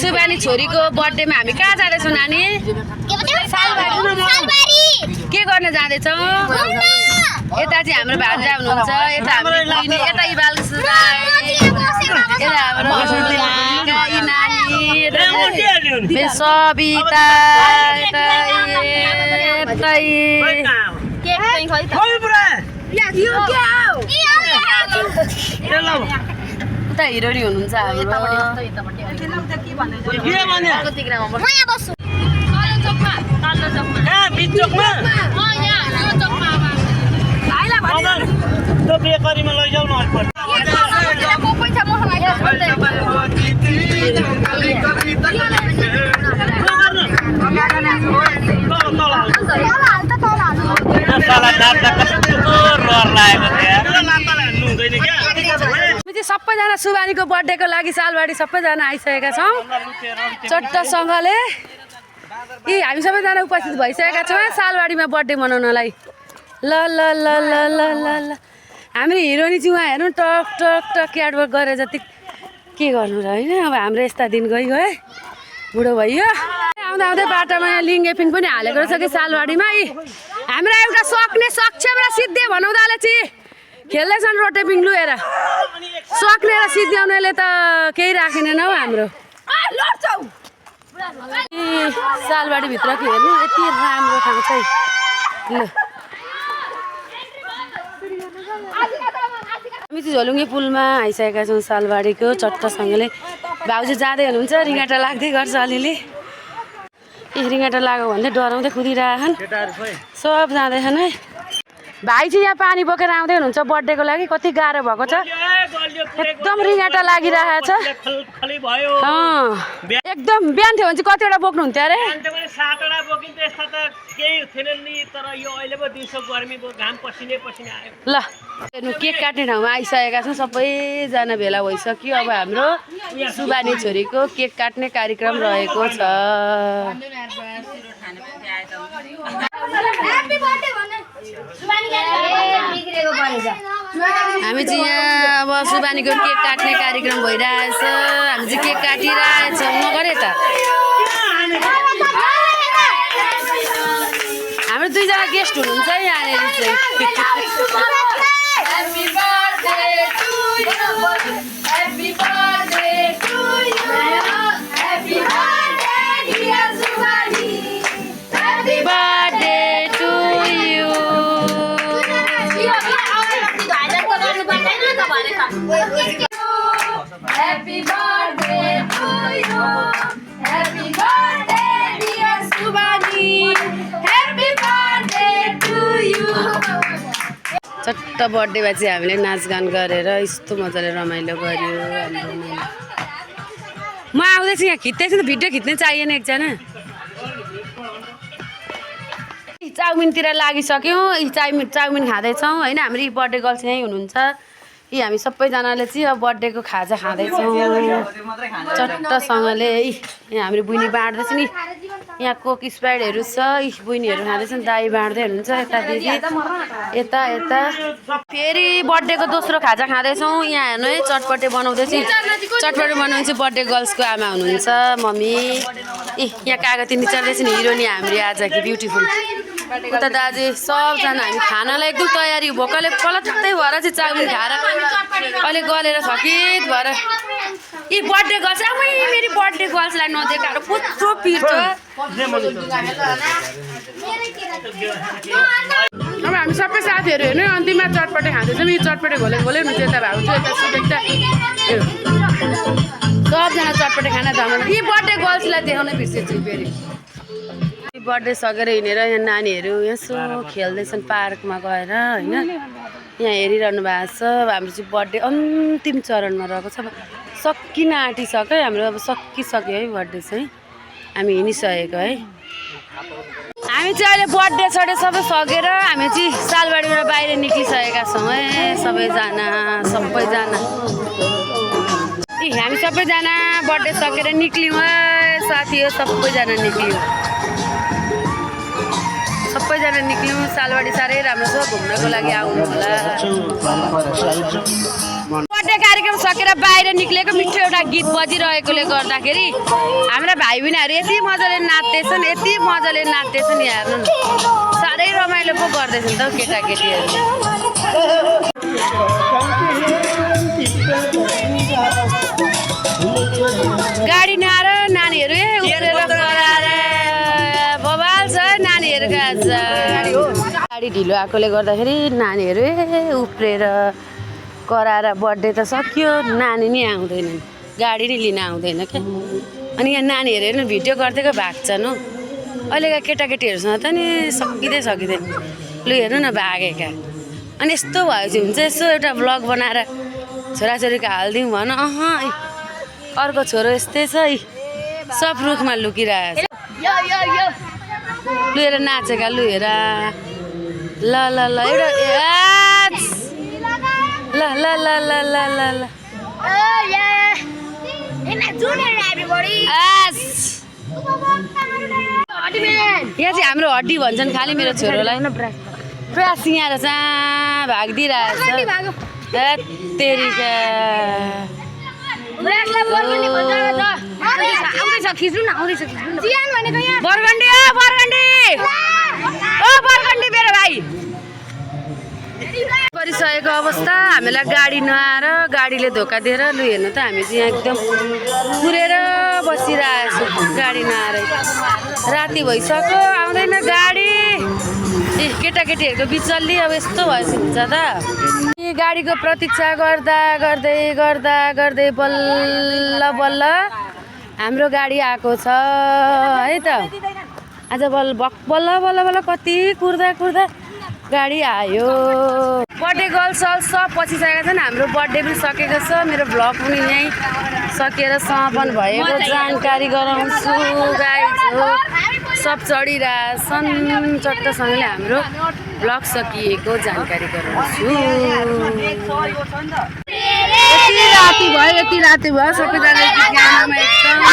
सुबानी छोरीको बर्थडेमा हामी कहाँ जाँदैछौँ नानी? के गर्न जाँदैछौँ? यता चाहिँ हाम्रो भान्जा हुनुहुन्छ, यता हाम्रो बहिनी, यता इबाल यता हाम्रो नानी, सबिता, उता हिरोनी हुनुहुन्छ बेकरीमा लैजाऊ न सबैजना सुबानीको बर्थडेको लागि सालबारी सबैजना आइसकेका छौँ चट्टसँगले। हामी सबैजना उपस्थित भइसकेका छौँ सालबारीमा बर्थडे मनाउनलाई। ल ल ल ल ल ल ल हाम्रो हिरोनी चाहिँ उहाँ हेर्नु टक टक टक क्याटवर्क गरे जति के गर्नु र होइन। अब हाम्रो यस्ता दिन गए बुढो भइयो। आउँदा आउँदै बाटोमा लिङ्गे पिङ पनि हालेको रहेछ कि सालबारीमा। हाम्रो एउटा सक्ने सक्षम र सिद्धे भनाउँदाले चाहिँ खेल्दैछन् रोटेपिङ लुएर। सक्ने र सिद्ध्याउनेले त केही राखेनन् हौ हाम्रो। सालबारीभित्र के हेर्नु यति राम्रो ठाउँ छ। ल हामी चाहिँ झोलुङ्गे पुलमा आइसकेका छौँ सालबारीको चट्टसँगले। भाउजू जाँदै हुनुहुन्छ, रिङ्गाटा लाग्दै गर्छ अलिअलि। रिङ्गाटा लाग्यो भन्दै डराउँदै कुदिरहेछन्, सब जाँदैछन् है। भाइ चाहिँ यहाँ पानी बोकेर आउँदै हुनुहुन्छ बर्थडेको लागि। कति गाह्रो भएको छ, एकदम रिङ्गाटा लागिरहेको छ। एकदम बिहान थियो भने चाहिँ कतिवटा बोक्नुहुन्थ्यो अरे? ल हेर्नु केक काट्ने ठाउँमा आइसकेका छौँ, सबैजना भेला भइसक्यो। अब हाम्रो सुबानी छोरीको केक काट्ने कार्यक्रम रहेको छ। हामी चाहिँ यहाँ अब सुबानीको केक काट्ने कार्यक्रम भइरहेछ। हामी चाहिँ केक काटिरहेछौँ। नगरे त हाम्रो दुईजना गेस्ट हुनुहुन्छ है यहाँनिर चाहिँ। Happy birthday to you. Happy birthday dear Subani. Happy birthday to you. चट्ट बर्थडेमा चाहिँ हामीले नाचगान गरेर यस्तो मजाले रमाइलो गर्यो हाम्रो। म आउँदैछु यहाँ खिच्दैछु त, भिडियो खिच्ने चाहिएन एकजना। चाउमिनतिर लागिसक्यौँ। चाउमिन खाँदैछौँ होइन। हाम्रो बर्थडे गर्ल्स यहीँ हुनुहुन्छ। हामी सबैजनाले चाहिँ अब बर्थडेको खाजा खाँदैछौँ चट्टसँगले। यहाँ हाम्रो बहिनी बाँड्दैछ नि, यहाँ कोक स्प्राइटहरू छ। बहिनीहरू खाँदैछन्, दाई बाँड्दै हुनुहुन्छ। यता दिदी यता यता फेरि बर्थडेको दोस्रो खाजा खाँदैछौँ। यहाँ हेर्नु है चटपटे बनाउँदैछु। चटपटे बनाउनु चाहिँ बर्थडे गर्ल्सको आमा हुनुहुन्छ मम्मी। यहाँ कागती निचार्दैछ नि हिरोनी हाम्रो आज कि ब्युटिफुल। उता दाजु सबजना हामी खानालाई एकदम तयारी भोकले पलत्तै भएर चाहिँ चाउमिन खाएर अहिले गलेर थकित भएर। बर्थडे गर्ल्स मेरो बर्थडे गर्ल्सलाई नदेखाएर कत्रो पिर्छ। अब हामी सबै साथीहरू हेर्नु अन्तिममा चटपटे खाँदैछौँ। यो चटपटे घोले घोले हुन्छ। यता भाउजू यता सुबेक्ता सबजना चटपटे खाना धमाल। बर्थडे गर्ल्सलाई देखाउनै बिर्सेछु फेरि। बर्थडे सकेर हिँडेर यहाँ नानीहरू यसो खेल्दैछन् पार्कमा गएर होइन। यहाँ हेरिरहनु भएको छ। हाम्रो चाहिँ बर्थडे अन्तिम चरणमा रहेको छ। अब सकिन आँटिसक्यो हाम्रो। अब सकिसक्यो है बर्थडे चाहिँ। हामी हिँडिसकेको है। हामी चाहिँ अहिले बर्थडे सडे सबै सकेर हामी चाहिँ सालबारीबाट बाहिर निक्लिसकेका छौँ है सबैजना। हामी सबैजना बर्थडे सकेर निक्ल्यौँ है साथीहरू। सबैजना निक्ल्यौँ। सालबारी साह्रै राम्रो छ, घुम्नको लागि आउनु होला। बर्थडे कार्यक्रम सकेर बाहिर निक्लेको मिठो एउटा गीत बजिरहेकोले गर्दाखेरि हाम्रा भाइ बहिनीहरू यति मजाले नाच्दैछन् हेर्नु न साह्रै रमाइलो पो गर्दैछन् त केटाकेटीहरू गाडी नआएर नानीहरू उफ्रेर कराएर बबाल छ नानीहरूको आज गाडी ढिलो आएकोले गर्दाखेरि नानीहरू उफ्रेर कराएर बर्थडे त सक्यो नानी नि आउँदैनन् गाडी नि लिन आउँदैन क्या अनि यहाँ नानीहरू हेर्नु भिडियो गरिदिएको भाग्छन् हो अहिलेका केटाकेटीहरूसँग त नि सकिँदैन लु हेर्नु न भागेका अनि यस्तो भएपछि हुन्छ यसो एउटा ब्लग बनाएर छोराछोरीको हालिदिउँ भन अर्को छोरो यस्तै छ है सब रुखमा लुकिरहेको छ लु हेर नाचेका लु हेर ल एउटा ल ल ल ल ल ल ल यहाँ चाहिँ हाम्रो हड्डी भन्छन् खालि मेरो छोरोलाई पुरा सिँगाएर चाहिँ भागिदिइरहेछ तेरिका बरगण्डी मेरो भाइ गरिसकेको अवस्था हामीलाई गाडी नआएर गाडीले धोका दिएर लु हेर्नु त हामी चाहिँ यहाँ एकदम पुरेर बसिरहेछौँ गाडी नआएर राति भइसक्यो आउँदैन गाडी केटाकेटीहरूको बिचल्ली अब यस्तो भएपछि हुन्छ त गाडीको प्रतीक्षा गर्दै बल्ल हाम्रो गाडी आएको छ है त आज बल्ल कति कुर्दा गाडी आयो बर्थडे गर्ल सब पछिसकेका छन् हाम्रो बर्थडे पनि सकेको छ मेरो भ्लग पनि यहीँ सकेर समापन भएको जानकारी गराउँछु गाइज हो सब चढिरहेछन् चट्टसँगले हाम्रो भ्लग सकिएको जानकारी गराउँछु यति राति भयो सबैजनाले गानामा एकदम